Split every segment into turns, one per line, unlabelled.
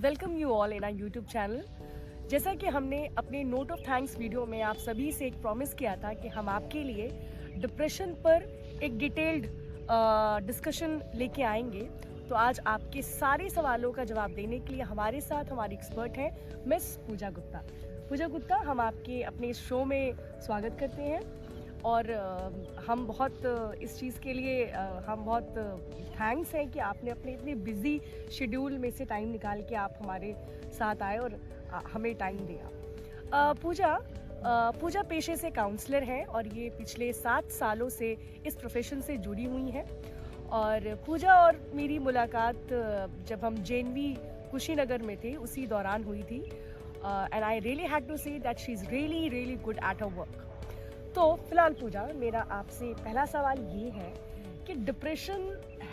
Welcome you all in our YouTube channel. जैसा कि हमने अपने नोट ऑफ थैंक्स वीडियो में आप सभी से एक प्रॉमिस किया था कि हम आपके लिए डिप्रेशन पर एक डिटेल्ड डिस्कशन लेके आएंगे, तो आज आपके सारे सवालों का जवाब देने के लिए हमारे साथ हमारी एक्सपर्ट हैं मिस पूजा गुप्ता। पूजा गुप्ता, हम आपके अपने इस शो में स्वागत करते हैं और हम बहुत इस चीज़ के लिए हम बहुत थैंक्स हैं कि आपने अपने इतने बिजी शेड्यूल में से टाइम निकाल के आप हमारे साथ आए और हमें टाइम दिया। पूजा पेशे से काउंसलर हैं और ये पिछले 7 सालों से इस प्रोफेशन से जुड़ी हुई हैं। और पूजा और मेरी मुलाकात जब हम जेएनवी कुशीनगर में थे उसी दौरान हुई थी। And I really had to say that she is really good at her work. तो फिलहाल पूजा, मेरा आपसे पहला सवाल ये है कि डिप्रेशन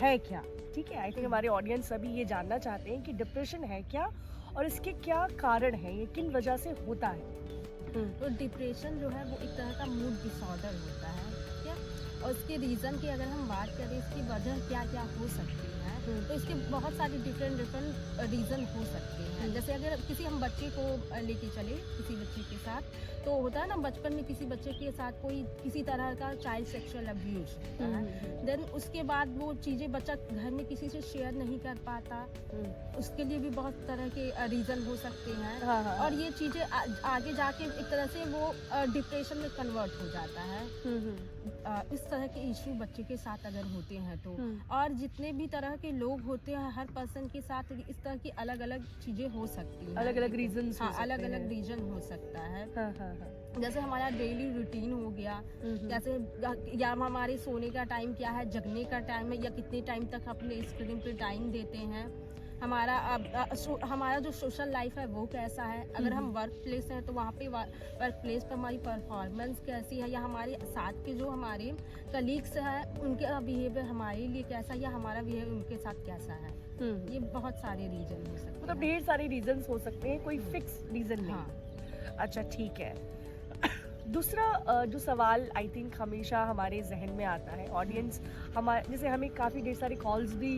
है क्या? ठीक है, आई थिंक हमारे ऑडियंस सभी ये जानना चाहते हैं कि डिप्रेशन है क्या और इसके क्या कारण हैं, ये किन वजह से होता है।
तो डिप्रेशन जो है वो एक तरह का मूड डिसऑर्डर होता है, ठीक है। और उसके रीज़न की अगर हम बात करें, इसकी वजह क्या क्या हो सकती है, तो इसके बहुत सारे डिफरेंट रीज़न हो सकते हैं। जैसे अगर किसी हम बच्चे को लेके चले, किसी बच्चे के साथ, तो होता है ना बचपन में किसी बच्चे के साथ कोई किसी तरह का चाइल्ड सेक्सुअल अब्यूज होता है, देन उसके बाद वो चीज़ें बच्चा घर में किसी से शेयर नहीं कर पाता, उसके लिए भी बहुत तरह के रीज़न हो सकते हैं।
हाँ।
और ये चीज़ें आगे जाके एक तरह से वो डिप्रेशन में कन्वर्ट हो जाता है। इस तरह के इशू बच्चे के साथ अगर होते हैं तो, और जितने भी तरह के लोग होते हैं, हर पर्सन के साथ इस तरह की अलग अलग चीज़ें हो सकती हैं,
अलग अलग रीजन।
हाँ, अलग अलग रीजन हो सकता है।
हाँ।
जैसे हमारा डेली रूटीन हो गया, जैसे या हमारे सोने का टाइम क्या है, जगने का टाइम है, या कितने टाइम तक अपने स्क्रीन पे टाइम देते हैं, हमारा जो सोशल लाइफ है वो कैसा है, अगर हम वर्क प्लेस हैं तो वहाँ पे वर्क प्लेस पर हमारी परफॉर्मेंस कैसी है, या हमारे साथ के जो हमारे कलीग्स हैं उनका बिहेवियर हमारे लिए कैसा है, या हमारा बिहेवियर उनके साथ कैसा है। ये बहुत सारे रीजन हो सकते हैं,
मतलब ढेर सारे रीजन हो सकते हैं, कोई फिक्स रीजन नहीं।
हाँ।
अच्छा, ठीक है। दूसरा जो सवाल आई थिंक हमेशा हमारे जहन में आता है, ऑडियंस हमारे जैसे हमें काफ़ी ढेर सारे कॉल्स भी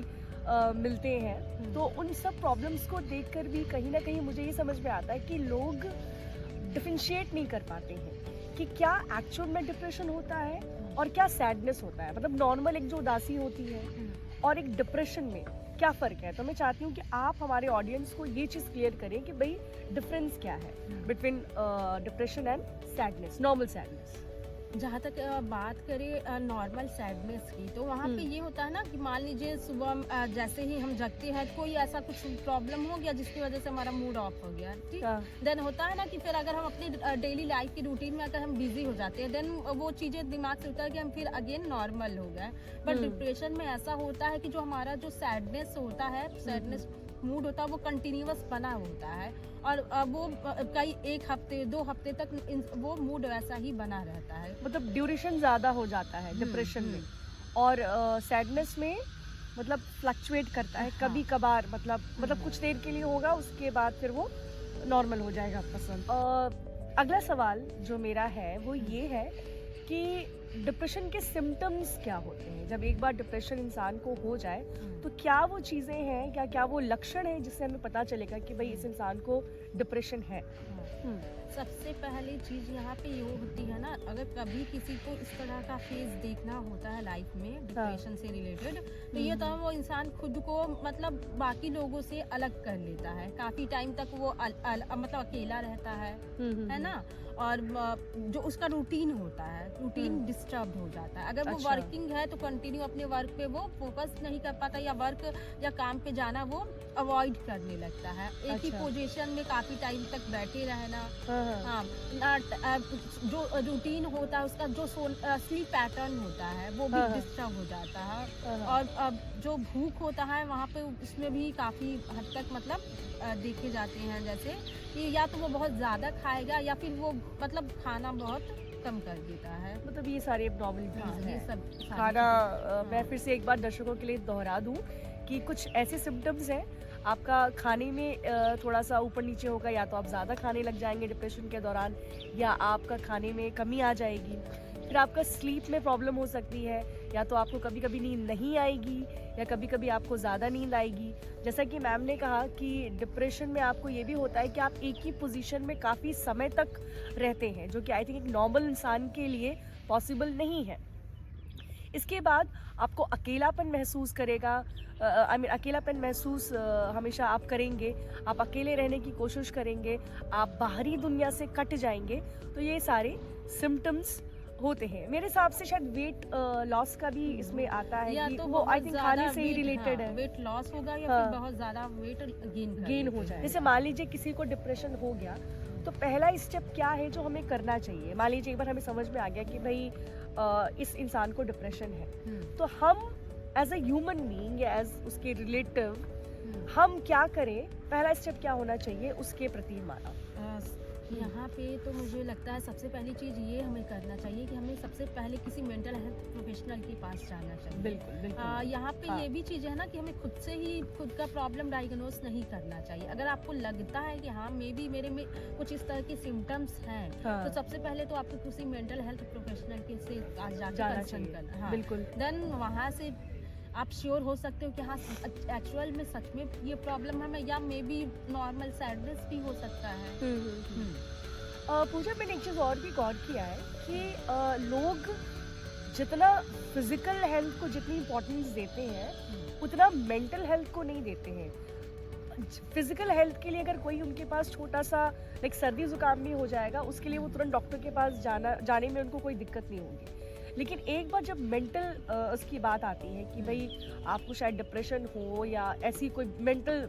मिलते हैं, तो उन सब प्रॉब्लम्स को देखकर भी कहीं ना कहीं मुझे ये समझ में आता है कि लोग डिफरेंशिएट नहीं कर पाते हैं कि क्या एक्चुअल में डिप्रेशन होता है और क्या सैडनेस होता है। मतलब नॉर्मल एक जो उदासी होती है और एक डिप्रेशन में क्या फ़र्क है। तो मैं चाहती हूँ कि आप हमारे ऑडियंस को ये चीज़ क्लियर करें कि भाई डिफरेंस क्या है between depression and sadness, normal sadness.
जहाँ तक बात करें नॉर्मल सैडनेस की, तो वहाँ पे ये होता है ना कि मान लीजिए सुबह जैसे ही हम जगते हैं कोई ऐसा कुछ प्रॉब्लम हो गया जिसकी वजह से हमारा मूड ऑफ हो गया, ठीक। देन होता है ना कि फिर अगर हम अपनी डेली लाइफ की रूटीन में अगर हम बिजी हो जाते हैं, देन वो चीज़ें दिमाग से उतर के हम फिर अगेन नॉर्मल हो गए। बट डिप्रेशन में ऐसा होता है कि जो हमारा जो सैडनेस होता है, सैडनेस मूड होता है, वो कंटिन्यूअस बना होता है, और वो कई 1 हफ्ते 2 हफ्ते तक वो मूड वैसा ही बना रहता है।
मतलब ड्यूरेशन ज़्यादा हो जाता है डिप्रेशन में, और सैडनेस में मतलब फ्लक्चुएट करता है।
हाँ।
कभी कभार मतलब कुछ देर के लिए होगा, उसके बाद फिर वो नॉर्मल हो जाएगा पसंद। अगला सवाल जो मेरा है वो ये है कि डिप्रेशन के सिम्टम्स क्या होते हैं। जब एक बार डिप्रेशन इंसान को हो जाए तो क्या वो चीज़ें हैं, क्या वो लक्षण हैं जिससे हमें पता चलेगा कि भाई इस इंसान को डिप्रेशन है।
सबसे पहली चीज़ यहाँ पे ये होती है ना, अगर कभी किसी को इस तरह का फेज देखना होता है लाइफ में डिप्रेशन से रिलेटेड, तो ये तो वो इंसान खुद को मतलब बाकी लोगों से अलग कर लेता है, काफ़ी टाइम तक वो मतलब अकेला रहता है ना। और जो उसका रूटीन होता है, रूटीन डिस्टर्ब हो जाता है। अगर वो वर्किंग है तो कंटिन्यू अपने वर्क पे वो फोकस नहीं कर पाता, या वर्क या काम पे जाना वो अवॉइड करने लगता है। एक ही पोजीशन में काफ़ी टाइम तक बैठे रहना। हाँ, जो रूटीन होता है उसका, जो स्लीप पैटर्न होता है वो भी डिस्टर्ब हो जाता है। और जो भूख होता है वहाँ पे उसमें भी काफ़ी हद तक मतलब देखे जाते हैं, जैसे कि या तो वो बहुत ज़्यादा खाएगा या फिर वो मतलब खाना बहुत कम कर देता है।
मतलब ये सारे एब्नॉर्मलिटीज हैं।
ये सब
खाना मैं फिर से एक बार दर्शकों के लिए दोहरा दूं कि कुछ ऐसे सिम्टम्स हैं, आपका खाने में थोड़ा सा ऊपर नीचे होगा, या तो आप ज़्यादा खाने लग जाएंगे डिप्रेशन के दौरान, या आपका खाने में कमी आ जाएगी, फिर आपका स्लीप में प्रॉब्लम हो सकती है, या तो आपको कभी कभी नींद नहीं आएगी या कभी कभी आपको ज़्यादा नींद आएगी। जैसा कि मैम ने कहा कि डिप्रेशन में आपको ये भी होता है कि आप एक ही पोजीशन में काफ़ी समय तक रहते हैं, जो कि आई थिंक एक नॉर्मल इंसान के लिए पॉसिबल नहीं है। इसके बाद आपको अकेलापन महसूस करेगा, अकेलापन महसूस हमेशा आप करेंगे, आप अकेले रहने की कोशिश करेंगे, आप बाहरी दुनिया से कट जाएंगे। तो ये सारे सिम्टम्स होते हैं। मेरे हिसाब से शायद वेट लॉस का भी इसमें आता है
या
कि
तो
वो आई थिंक खाने से ही रिलेटेड
हाँ,
है,
वेट लॉस होगा या
हाँ,
फिर बहुत ज्यादा वेट
गेन हो जाए। जैसे मान लीजिए किसी को डिप्रेशन हो गया, तो पहला स्टेप क्या है जो हमें करना चाहिए। मान लीजिए एक बार हमें समझ में आ गया कि भाई इस इंसान को डिप्रेशन है, तो हम एज अ ह्यूमन बीइंग या एज उसके रिलेटिव हम क्या करें, पहला स्टेप क्या होना चाहिए उसके प्रति हमारा।
यहाँ पे तो मुझे लगता है सबसे पहली चीज़ ये हमें करना चाहिए कि हमें सबसे पहले किसी मेंटल हेल्थ प्रोफेशनल के पास जाना चाहिए।
बिल्कुल बिल्कुल।
यहाँ पे
हाँ।
ये भी चीज़ है ना कि हमें खुद से ही खुद का प्रॉब्लम डायग्नोस नहीं करना चाहिए। अगर आपको लगता है कि हाँ मे बी मेरे में कुछ इस तरह के सिम्टम्स हैं,
हाँ।
तो सबसे पहले तो आपको किसी मेंटल हेल्थ प्रोफेशनल के से
जाना
कंसल्ट
चाहिए।
करना। हाँ।
बिल्कुल।
देन वहाँ से आप श्योर हो सकते हो कि हाँ एक्चुअल में सच में ये प्रॉब्लम है, या मे बी नॉर्मल सैडनेस भी हो सकता है।
पूजा, मैंने एक चीज़ और भी गौर किया है कि लोग जितना फिजिकल हेल्थ को जितनी इम्पोर्टेंस देते हैं उतना मेंटल हेल्थ को नहीं देते हैं। फिजिकल हेल्थ के लिए अगर कोई उनके पास छोटा सा लाइक सर्दी जुकाम भी हो जाएगा, उसके लिए वो तुरंत डॉक्टर के पास जाने में उनको कोई दिक्कत नहीं होगी। लेकिन एक बार जब मेंटल उसकी बात आती है कि भाई आपको शायद डिप्रेशन हो या ऐसी कोई मेंटल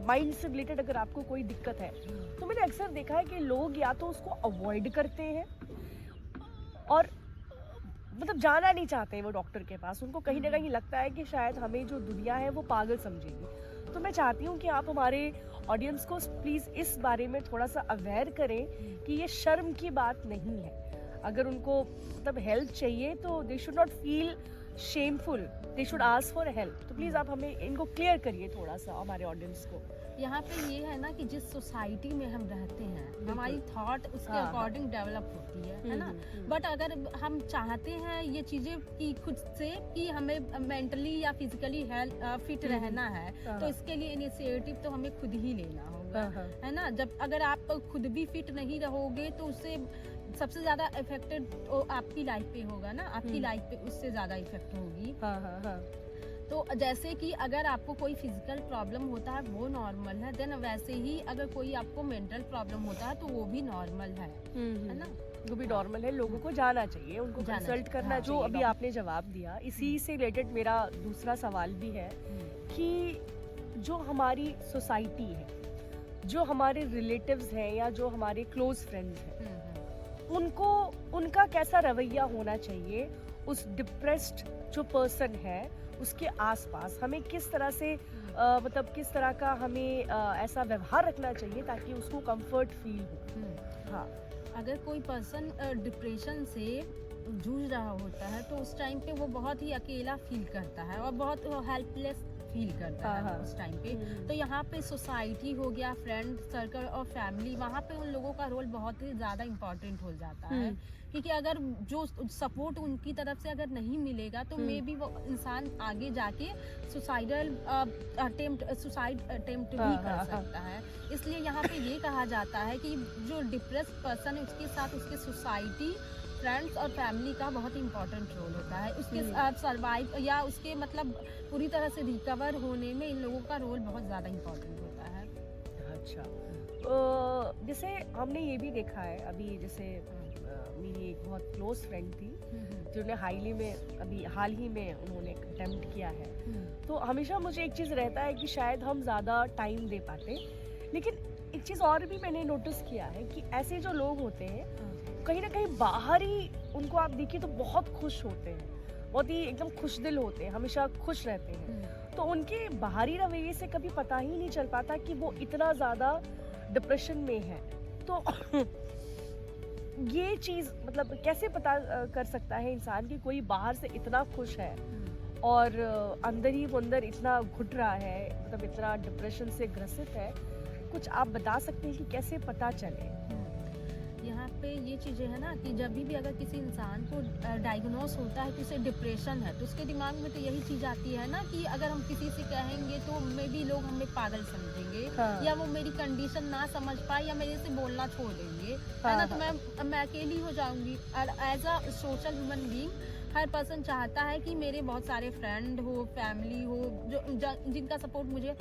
माइंड से रिलेटेड अगर आपको कोई दिक्कत है, तो मैंने अक्सर देखा है कि लोग या तो उसको अवॉइड करते हैं और मतलब जाना नहीं चाहते हैं वो डॉक्टर के पास। उनको कहीं ना कहीं लगता है कि शायद हमें जो दुनिया है वो पागल समझेगी। तो मैं चाहती हूँ कि आप हमारे ऑडियंस को प्लीज़ इस बारे में थोड़ा सा अवेयर करें कि ये शर्म की बात नहीं है। अगर उनको मतलब हेल्प चाहिए तो they should not feel shameful, they should ask for help. तो प्लीज़ आप हमें इनको क्लियर करिए थोड़ा सा हमारे ऑडियंस को।
यहाँ पे ये है ना कि जिस सोसाइटी में हम रहते हैं हमारी थॉट उसके अकॉर्डिंग डेवलप होती है ना। बट अगर हम चाहते हैं ये चीज़ें कि खुद से कि हमें मेंटली या फिजिकली फिट रहना है, तो इसके लिए इनिशिएटिव तो हमें खुद ही लेना होगा, है ना। जब अगर आप खुद भी फिट नहीं रहोगे तो उससे सबसे ज्यादा इफेक्टेड तो आपकी लाइफ पे होगा ना, आपकी लाइफ पे उससे ज्यादा इफेक्ट होगी। तो जैसे कि अगर आपको कोई फिजिकल प्रॉब्लम होता है वो नॉर्मल है, देन वैसे ही अगर कोई आपको मेंटल प्रॉब्लम होता है तो वो भी नॉर्मल है ना।
वो भी नॉर्मल है, लोगों को जाना चाहिए, उनको कंसल्ट करना। जो अभी आपने जवाब दिया इसी से रिलेटेड मेरा दूसरा सवाल भी है कि जो हमारी सोसाइटी है, जो हमारे रिलेटिव्स हैं या जो हमारे क्लोज फ्रेंड्स हैं, उनको उनका कैसा रवैया होना चाहिए उस डिप्रेस्ड जो पर्सन है उसके आसपास। हमें किस तरह से मतलब किस तरह का हमें ऐसा व्यवहार रखना चाहिए ताकि उसको कंफर्ट फील हो। हाँ,
अगर कोई पर्सन डिप्रेशन से जूझ रहा होता है तो उस टाइम पे वो बहुत ही अकेला फील करता है और बहुत हेल्पलेस फील करता है उस टाइम पे। तो यहाँ पे सोसाइटी हो गया, फ्रेंड सर्कल और फैमिली, वहाँ पे उन लोगों का रोल बहुत ही ज़्यादा इम्पोर्टेंट हो जाता है। क्योंकि अगर जो सपोर्ट उनकी तरफ से अगर नहीं मिलेगा तो मे बी वो इंसान आगे जाके सुसाइड अटेम्प्ट भी कर सकता है। इसलिए यहाँ पे ये कहा जाता है कि जो डिप्रेस्ड पर्सन है उसके साथ उसके सोसाइटी, फ्रेंड्स और फैमिली का बहुत इम्पोर्टेंट रोल होता है। उसके सर्वाइव या उसके मतलब पूरी तरह से रिकवर होने में इन लोगों का रोल बहुत ज़्यादा इम्पोर्टेंट होता है।
अच्छा, जैसे हमने ये भी देखा है अभी, जैसे मेरी एक बहुत क्लोज फ्रेंड थी जिन्होंने हाल ही में उन्होंने अटेम्प्ट किया है। तो हमेशा मुझे एक चीज़ रहता है कि शायद हम ज़्यादा टाइम दे पाते, लेकिन एक चीज़ और भी मैंने नोटिस किया है कि ऐसे जो लोग होते हैं कहीं ना कहीं बाहर ही उनको आप देखिए तो बहुत खुश होते हैं, बहुत ही एकदम खुश दिल होते हैं, हमेशा खुश रहते हैं। तो उनके बाहरी रवैये से कभी पता ही नहीं चल पाता कि वो इतना ज़्यादा डिप्रेशन में है। तो ये चीज़ मतलब कैसे पता कर सकता है इंसान कि कोई बाहर से इतना खुश है और अंदर ही वो अंदर इतना घुट रहा है, मतलब इतना डिप्रेशन से ग्रसित है। कुछ आप बता सकते हैं कि कैसे पता चले?
यहाँ पे ये चीज़ें है ना कि जब भी अगर किसी इंसान को डायग्नोस होता है कि उसे डिप्रेशन है, तो उसके दिमाग में तो यही चीज़ आती है ना कि अगर हम किसी से कहेंगे तो मे भी लोग हमें पागल समझेंगे,
हाँ।
या वो मेरी कंडीशन ना समझ पाए या मेरे से बोलना छोड़ देंगे,
हाँ,
है ना। तो
हाँ।
मैं अकेली हो जाऊंगी। और as a social human being हर पर्सन चाहता है कि मेरे बहुत सारे फ्रेंड हो, फैमिली हो, जिनका सपोर्ट मुझे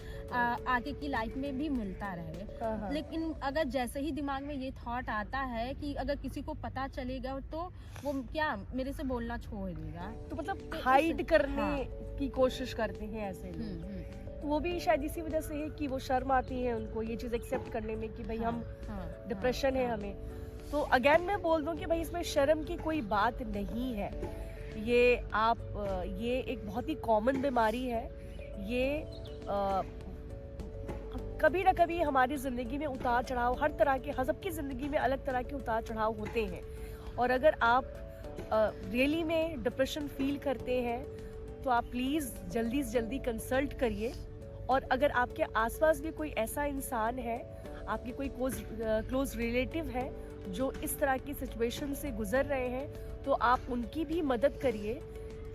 आगे की लाइफ में भी मिलता रहे।
हाँ, हाँ।
लेकिन अगर जैसे ही दिमाग में ये थॉट आता है कि अगर किसी को पता चलेगा तो वो क्या मेरे से बोलना छोड़ देगा,
तो मतलब
तो
हाइड
इस-
करने
हाँ।
की कोशिश करते हैं ऐसे लोग।
हम्म।
तो वो भी शायद इसी वजह से है कि वो शर्म आती है उनको ये चीज़ एक्सेप्ट करने में कि भाई हम
हाँ,
डिप्रेशन है
हाँ,
हमें। तो अगेन मैं बोल दूं कि भाई इसमें शर्म की कोई बात नहीं है। ये ये एक बहुत ही कॉमन बीमारी है। ये कभी ना कभी हमारी ज़िंदगी में उतार चढ़ाव, हर तरह के, हर सबकी ज़िंदगी में अलग तरह के उतार चढ़ाव होते हैं। और अगर आप रियली में डिप्रेशन फील करते हैं तो आप प्लीज़ जल्दी से जल्दी कंसल्ट करिए। और अगर आपके आसपास भी कोई ऐसा इंसान है, आपकी कोई क्लोज रिलेटिव है जो इस तरह की सिचुएशन से गुजर रहे हैं, तो आप उनकी भी मदद करिए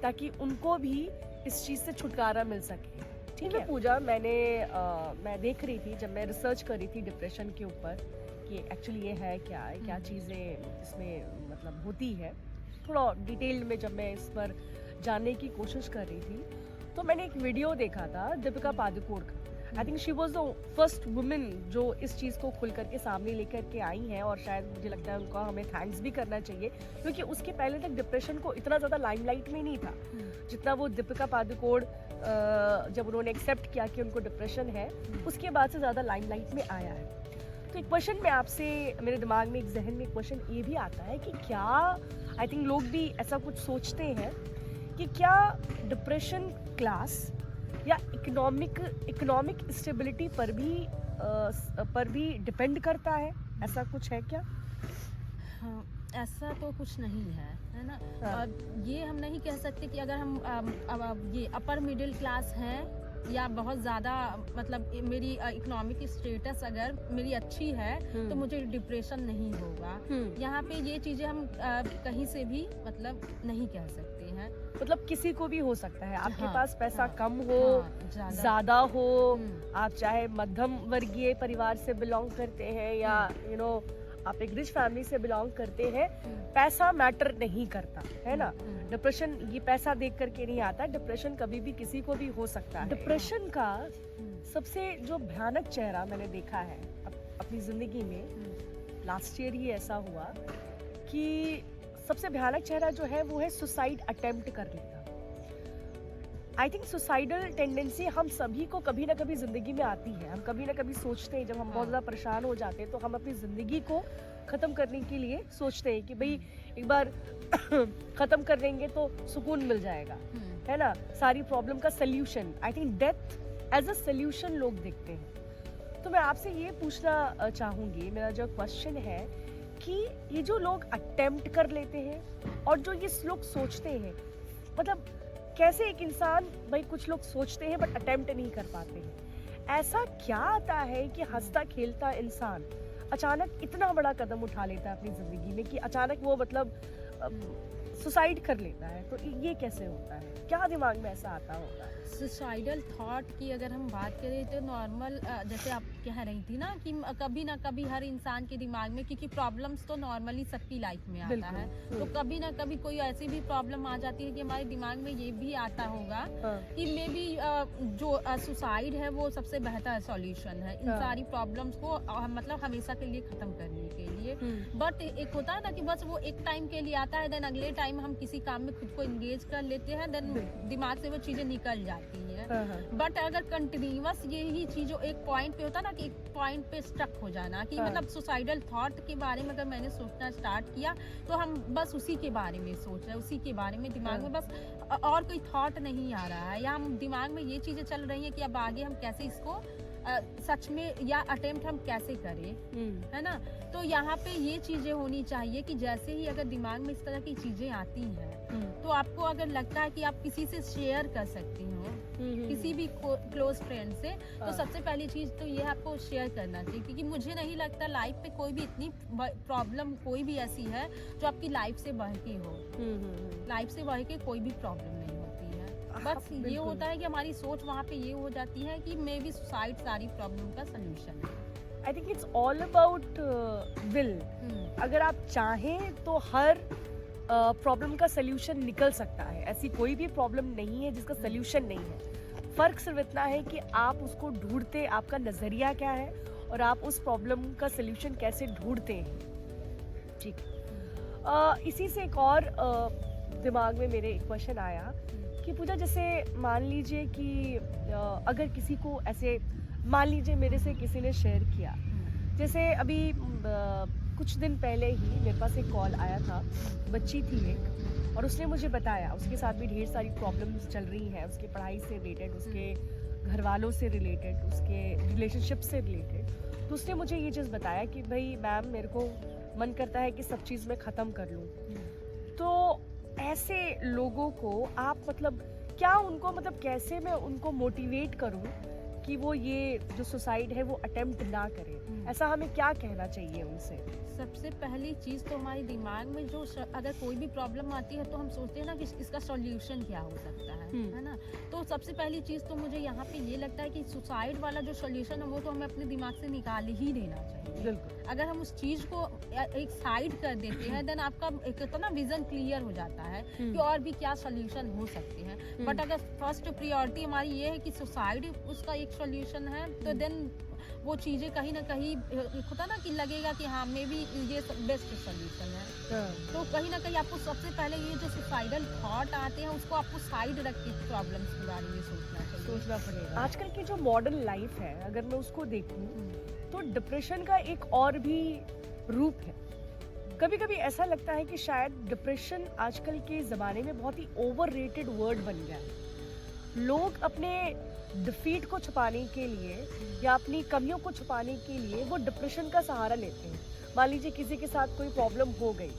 ताकि उनको भी इस चीज़ से छुटकारा मिल सके। ठीक है पूजा, मैं देख रही थी जब मैं रिसर्च कर रही थी डिप्रेशन के ऊपर कि एक्चुअली ये है क्या चीज़ें इसमें मतलब होती है, थोड़ा डिटेल में जब मैं इस पर जानने की कोशिश कर रही थी, तो मैंने एक वीडियो देखा था दीपिका पादुकोण का। I think she was the first women जो इस चीज़ को खुल करके सामने लेकर के आई हैं, और शायद मुझे लगता है उनका हमें थैंक्स भी करना चाहिए, क्योंकि उसके पहले तक डिप्रेशन को इतना ज़्यादा लाइमलाइट में नहीं था जितना वो दीपिका पादुकोण जब उन्होंने एक्सेप्ट किया कि उनको डिप्रेशन है, उसके बाद से ज़्यादा लाइमलाइट में आया है। तो एक क्वेश्चन में आपसे, मेरे दिमाग में एक जहन में क्वेश्चन ये भी आता है कि क्या, आई थिंक लोग भी ऐसा कुछ सोचते हैं कि क्या डिप्रेशन क्लास या इकोनॉमिक स्टेबिलिटी पर भी डिपेंड करता है, ऐसा कुछ है क्या?
हाँ, ऐसा तो कुछ नहीं है ना।
हाँ।
ये हम नहीं कह सकते कि अगर हम ये अपर मिडिल क्लास हैं या बहुत ज़्यादा मतलब मेरी इकोनॉमिक स्टेटस अगर मेरी अच्छी है तो मुझे डिप्रेशन नहीं होगा। यहाँ पे ये चीज़ें हम कहीं से भी मतलब नहीं कह सकते हैं।
मतलब किसी को भी हो सकता है, आपके
हाँ,
पास पैसा
हाँ,
कम हो,
हाँ,
ज्यादा हो,
हम्म,
आप चाहे मध्यम वर्गीय परिवार से बिलोंग करते हैं या आप एक रिच फैमिली से बिलोंग करते हैं, पैसा मैटर नहीं करता है ना। डिप्रेशन ये पैसा देख करके नहीं आता, डिप्रेशन कभी भी किसी को भी हो सकता है। डिप्रेशन का सबसे जो भयानक चेहरा मैंने देखा है अपनी जिंदगी में, लास्ट ईयर ही ऐसा हुआ कि सबसे भयानक चेहरा जो है वो है सुसाइड अटेम्प्ट कर लेना। आई थिंक सुसाइडल टेंडेंसी हम सभी को कभी ना कभी जिंदगी में आती है। हम कभी ना कभी सोचते हैं, जब हम बहुत ज़्यादा परेशान हो जाते हैं तो हम अपनी ज़िंदगी को ख़त्म करने के लिए सोचते हैं कि भाई एक बार ख़त्म कर देंगे तो सुकून मिल जाएगा, है ना, सारी प्रॉब्लम का solution. I think death as a solution लोग देखते हैं। तो मैं आपसे ये पूछना चाहूँगी, मेरा जो क्वेश्चन है कि ये जो लोग अटेम्प्ट कर लेते हैं और जो ये लोग सोचते हैं, मतलब कैसे एक इंसान, भाई कुछ लोग सोचते हैं बट अटेम्प्ट नहीं कर पाते हैं, ऐसा क्या आता है कि हंसता खेलता इंसान अचानक इतना बड़ा कदम उठा लेता है अपनी जिंदगी में कि अचानक वो मतलब सुसाइड कर लेता है? तो ये कैसे होता है, क्या दिमाग में ऐसा आता होगा?
सुसाइडल थॉट की अगर हम बात करें तो नॉर्मल, जैसे आप कह रही थी ना कि कभी ना कभी हर इंसान के दिमाग में, क्योंकि प्रॉब्लम्स तो नॉर्मली सबकी लाइफ में आता है, तो कभी ना कभी कोई ऐसी भी प्रॉब्लम आ जाती है कि हमारे दिमाग में ये भी आता होगा कि मे बी जो सुसाइड है वो सबसे बेहतर सॉल्यूशन है इन सारी प्रॉब्लम्स को मतलब हमेशा के लिए खत्म करने के लिए। बट एक होता है ना कि बस वो एक टाइम के लिए आता है, देन अगले टाइम हम किसी काम में खुद को एंगेज कर लेते हैं, देन दिमाग से वो चीजें निकल जाती है। बट अगर कंटिन्यूअस यही चीज एक पॉइंट पे होता ना कि एक पॉइंट पे स्टक हो जाना कि मतलब सुसाइडल थॉट के बारे में अगर मैंने सोचना स्टार्ट किया तो हम बस उसी के बारे में सोच रहे हैं, उसी के बारे में दिमाग में बस और कोई थॉट नहीं आ रहा है, या हम दिमाग में ये चीजें चल रही हैं कि अब आगे हम कैसे इसको सच में या अटेम्प्ट हम कैसे करें, है ना। तो यहाँ पे ये चीजें होनी चाहिए कि जैसे ही अगर दिमाग में इस तरह की चीजें आती हैं तो आपको अगर लगता है कि आप किसी से शेयर कर सकती हो किसी भी क्लोज फ्रेंड से, तो सबसे पहली चीज तो ये आपको शेयर करना चाहिए, क्योंकि मुझे नहीं लगता लाइफ पे कोई भी इतनी प्रॉब्लम कोई भी ऐसी है जो आपकी लाइफ से बढ़ के हो। लाइफ से बढ़ के कोई भी प्रॉब्लम नहीं होती है। बस ये होता है कि हमारी सोच वहाँ पे ये हो जाती है कि मे बी सुसाइड सारी प्रॉब्लम का सोल्यूशन है।
I think it's all about will. अगर आप चाहें तो हर प्रॉब्लम का सोल्यूशन निकल सकता है। ऐसी कोई भी प्रॉब्लम नहीं है जिसका सोल्यूशन नहीं है। फर्क सिर्फ इतना है कि आप उसको ढूंढते, आपका नजरिया क्या है और आप उस प्रॉब्लम का सोल्यूशन कैसे ढूंढते हैं। ठीक। इसी से एक और दिमाग में मेरे एक क्वेश्चन आया कि पूजा, जैसे मान लीजिए कि अगर किसी को ऐसे, मान लीजिए मेरे से किसी ने शेयर किया, जैसे अभी कुछ दिन पहले ही मेरे पास एक कॉल आया था, बच्ची थी एक, और उसने मुझे बताया उसके साथ भी ढेर सारी प्रॉब्लम्स चल रही हैं, उसके पढ़ाई से रिलेटेड, उसके घर वालों से रिलेटेड, उसके रिलेशनशिप से रिलेटेड। तो उसने मुझे ये चीज़ बताया कि भाई मैम, मेरे को मन करता है कि सब चीज़ मैं ख़त्म कर लूँ। तो ऐसे लोगों को आप मतलब क्या उनको, मतलब कैसे मैं उनको मोटिवेट करूँ कि वो ये जो सुसाइड है वो अटेम्प्ट ना करें? ऐसा हमें क्या कहना चाहिए उनसे?
सबसे पहली चीज़ तो हमारे दिमाग में जो अगर कोई भी प्रॉब्लम आती है तो हम सोचते हैं ना कि इसका सॉल्यूशन क्या हो सकता है ना। तो सबसे पहली चीज़ तो मुझे यहाँ पे ये लगता है कि सुसाइड वाला जो सॉल्यूशन है वो तो हमें अपने दिमाग से निकाल ही देना चाहिए।
बिल्कुल।
अगर हम उस चीज़ को एक साइड कर देते हैं देन आपका एक तो ना विजन क्लियर हो जाता है कि और भी क्या सॉल्यूशन हो सकते हैं। बट अगर फर्स्ट प्रायोरिटी हमारी ये है कि सुसाइड उसका एक सॉल्यूशन है, तो देन वो चीज़ें कहीं ना कहीं होता ना कि लगेगा कि हाँ मे बी ये बेस्ट सोल्यूशन है। तो कहीं ना कहीं आपको सबसे पहले ये जो सुसाइडल थॉट आते हैं उसको आपको साइड रख के प्रॉब्लम्स के बारे में सोचना
पड़ेगा। आजकल की जो मॉडर्न लाइफ है, अगर मैं उसको देखूं तो डिप्रेशन का एक और भी रूप है। कभी कभी ऐसा लगता है कि शायद डिप्रेशन आजकल के ज़माने में बहुत ही ओवररेटेड वर्ड बन गया है। लोग अपने डिफीट को छुपाने के लिए या अपनी कमियों को छुपाने के लिए वो डिप्रेशन का सहारा लेते हैं। मान लीजिए किसी के साथ कोई प्रॉब्लम हो गई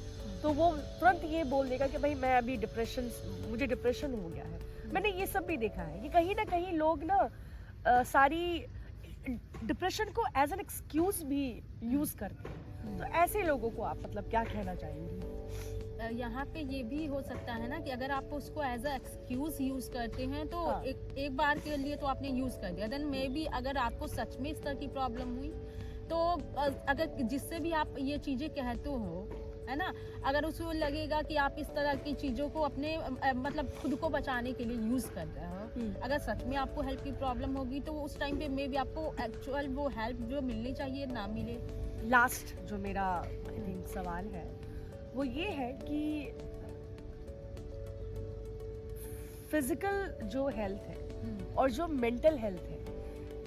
तो वो तुरंत ये बोल देगा कि भाई मैं अभी मुझे डिप्रेशन हो गया है। मैंने ये सब भी देखा है कि कहीं ना कहीं लोग ना सारी डिप्रेशन को एज एन एक्सक्यूज भी यूज करते हैं। तो ऐसे लोगों को आप मतलब क्या कहना चाहेंगी?
यहाँ पे ये भी हो सकता है ना कि अगर आप उसको एज अ एक्सक्यूज यूज करते हैं तो एक बार के लिए तो आपने यूज कर दिया, देन मे बी अगर आपको सच में इस तरह की प्रॉब्लम हुई तो अगर जिससे भी आप ये चीजें कहते हो है ना, अगर उसको लगेगा कि आप इस तरह की चीजों को अपने मतलब खुद को बचाने के लिए यूज कर रहे हो, अगर सच में आपको हेल्प की प्रॉब्लम होगी तो उस टाइम पे मे बी आपको एक्चुअल वो हेल्प जो मिलनी चाहिए ना मिले।
लास्ट जो मेरा आई थिंक सवाल है वो ये है कि फिजिकल जो हेल्थ है और जो मेंटल हेल्थ है,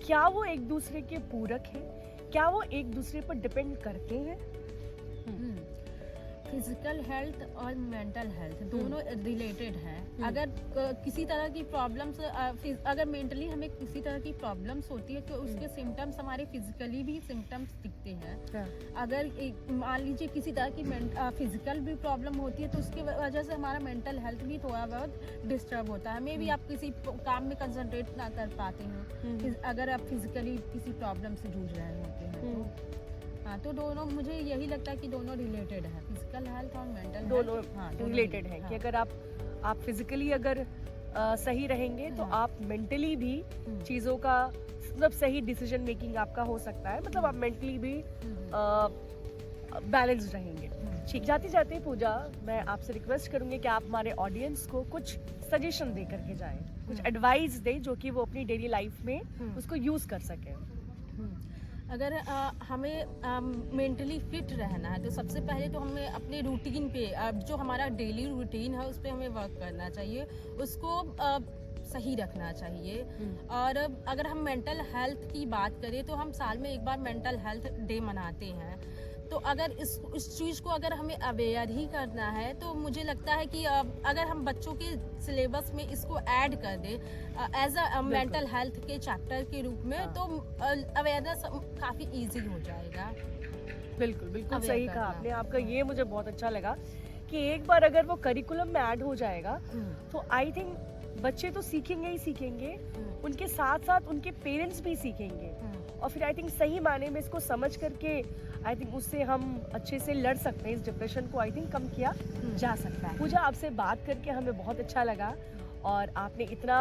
क्या वो एक दूसरे के पूरक है? क्या वो एक दूसरे पर डिपेंड करते हैं?
फिजिकल हेल्थ और मेंटल हेल्थ दोनों रिलेटेड हैं। अगर किसी तरह की प्रॉब्लम्स, अगर मेंटली हमें किसी तरह की प्रॉब्लम्स होती है तो उसके सिम्टम्स हमारे फिजिकली भी सिम्टम्स दिखते हैं। अगर मान लीजिए किसी तरह की फिजिकल भी प्रॉब्लम होती है तो उसकी वजह से हमारा मेंटल हेल्थ भी थोड़ा बहुत डिस्टर्ब होता है। मे बी आप किसी काम में कंसंट्रेट ना कर पाते हैं अगर आप फिजिकली किसी प्रॉब्लम से जूझ रहे होते हैं तो। हाँ, तो दोनों मुझे यही लगता है कि दोनों रिलेटेड है, फिजिकल हेल्थ और मेंटल
दोनों
हेल्थ
रिलेटेड है। कि अगर आप फिजिकली अगर सही रहेंगे तो आप मेंटली भी चीज़ों का मतलब सही डिसीजन मेकिंग आपका हो सकता है, मतलब आप मेंटली भी बैलेंस्ड रहेंगे। ठीक, जाते जाते पूजा मैं आपसे रिक्वेस्ट करूंगी कि आप हमारे ऑडियंस को कुछ सजेशन दे करके जाएं, कुछ एडवाइस दें जो कि वो अपनी डेली लाइफ में उसको यूज कर सकें।
अगर हमें मेंटली फिट रहना है तो सबसे पहले तो हमें अपने रूटीन पे जो हमारा डेली रूटीन है उस पर हमें वर्क करना चाहिए, उसको सही रखना चाहिए। और अगर हम मेंटल हेल्थ की बात करें तो हम साल में एक बार मेंटल हेल्थ डे मनाते हैं। तो अगर इस चीज़ को अगर हमें अवेयर ही करना है तो मुझे लगता है कि अगर हम बच्चों के सिलेबस में इसको ऐड कर दें एज अ मेंटल हेल्थ के चैप्टर के रूप में तो अवेयरनेस काफ़ी इजी हो जाएगा।
बिल्कुल बिल्कुल सही कहा आपने। आपका ये मुझे बहुत अच्छा लगा कि एक बार अगर वो करिकुलम में ऐड हो जाएगा तो आई थिंक बच्चे तो सीखेंगे ही सीखेंगे, उनके साथ साथ उनके पेरेंट्स भी सीखेंगे, और फिर आई थिंक सही माने में इसको समझ करके आई थिंक उससे हम अच्छे से लड़ सकते हैं, इस डिप्रेशन को आई थिंक कम किया जा सकता है। पूजा, आपसे बात करके हमें बहुत अच्छा लगा, और आपने इतना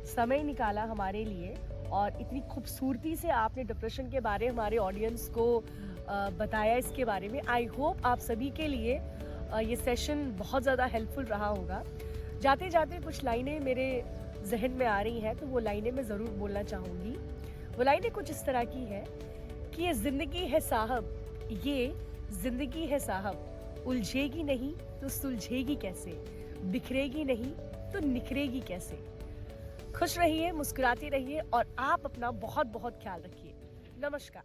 समय निकाला हमारे लिए, और इतनी खूबसूरती से आपने डिप्रेशन के बारे हमारे ऑडियंस को बताया इसके बारे में। आई होप आप सभी के लिए ये सेशन बहुत ज़्यादा हेल्पफुल रहा होगा। जाते जाते कुछ लाइनें मेरे जहन में आ रही हैं, तो वो लाइनें मैं ज़रूर बोलना चाहूँगी। वो लाइनें कुछ इस तरह की है कि ये ज़िंदगी है साहब, ये ज़िंदगी है साहब, उलझेगी नहीं तो सुलझेगी कैसे, बिखरेगी नहीं तो निखरेगी कैसे। खुश रहिए, मुस्कुराते रहिए, और आप अपना बहुत बहुत ख्याल रखिए। नमस्कार।